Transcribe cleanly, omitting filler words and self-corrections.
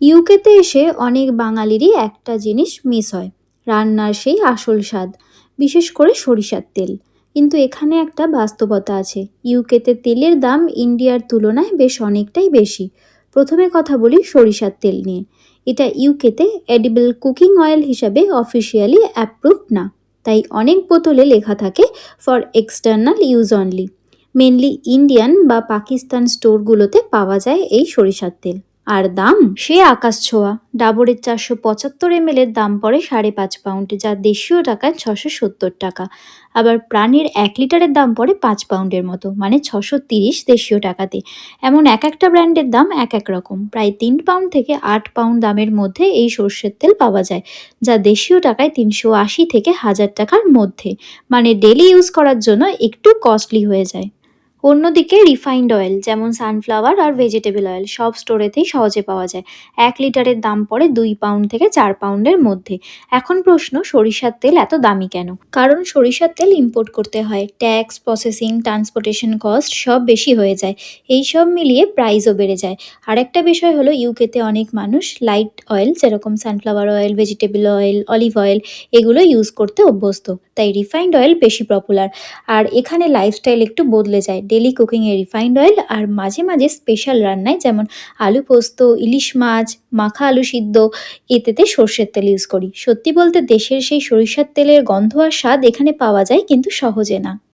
ইউকেতে এসে অনেক বাঙালিরই একটা জিনিস মিস হয়, রান্নার সেই আসল স্বাদ, বিশেষ করে সরিষার তেল। কিন্তু এখানে একটা বাস্তবতা আছে, ইউকেতে তেলের দাম ইন্ডিয়ার তুলনায় বেশ অনেকটাই বেশি। প্রথমে কথা বলি সরিষার তেল নিয়ে। এটা ইউকেতে এডিবল কুকিং অয়েল হিসাবে অফিসিয়ালি অ্যাপ্রুভড না, তাই অনেক বোতলে লেখা থাকে for external use only. Mainly Indian বা পাকিস্তান স্টোরগুলোতে পাওয়া যায় এই সরিষার তেল। আর দাম সে আকাশ ছোঁয়া। ডাবরের 475 ml এর দাম পড়ে 5.5 পাউন্ড, যা দেশীয় টাকায় 670 টাকা। আবার প্রাণীর 1 লিটারের দাম পড়ে 5 পাউন্ডের মতো, মানে 630 দেশীয় টাকাতে। এমন এক একটা ব্র্যান্ডের দাম এক এক রকম। প্রায় 3 পাউন্ড থেকে 8 পাউন্ড দামের মধ্যে এই সর্ষের তেল পাওয়া যায়, যা দেশীয় টাকায় 380 থেকে 1000 টাকার মধ্যে, মানে ডেলি ইউজ করার জন্য একটু কস্টলি হয়ে যায়। অন্যদিকে রিফাইন্ড অয়েল যেমন সানফ্লাওয়ার আর ভেজিটেবল অয়েল সব স্টোরেতেই সহজে পাওয়া যায়। 1 লিটারের দাম পড়ে 2 পাউন্ড থেকে 4 পাউন্ডের মধ্যে। এখন প্রশ্ন, সরিষার তেল এত দামি কেন? কারণ সরিষার তেল ইম্পোর্ট করতে হয়, ট্যাক্স, প্রসেসিং, ট্রান্সপোর্টেশন কস্ট সব বেশি হয়ে যায়। এই সব মিলিয়ে প্রাইসও বেড়ে যায়। আরেকটা বিষয় হলো, ইউকেতে অনেক মানুষ লাইট অয়েল যেরকম sunflower oil, vegetable oil, olive oil এগুলো ইউজ করতে অভ্যস্ত, তাই রিফাইন্ড অয়েল বেশি পপুলার। আর এখানে লাইফস্টাইল একটু বদলে যায়, ডেলি কুকিংয়ে রিফাইন্ড অয়েল আর মাঝে মাঝে স্পেশাল রান্নায় যেমন আলু পোস্ত, ইলিশ মাছ, মাখা আলু সিদ্ধ, এতেতে সর্ষের তেল ইউজ করি। সত্যি বলতে দেশের সেই সরিষার তেলের গন্ধ আর স্বাদ এখানে পাওয়া যায়, কিন্তু সহজে না।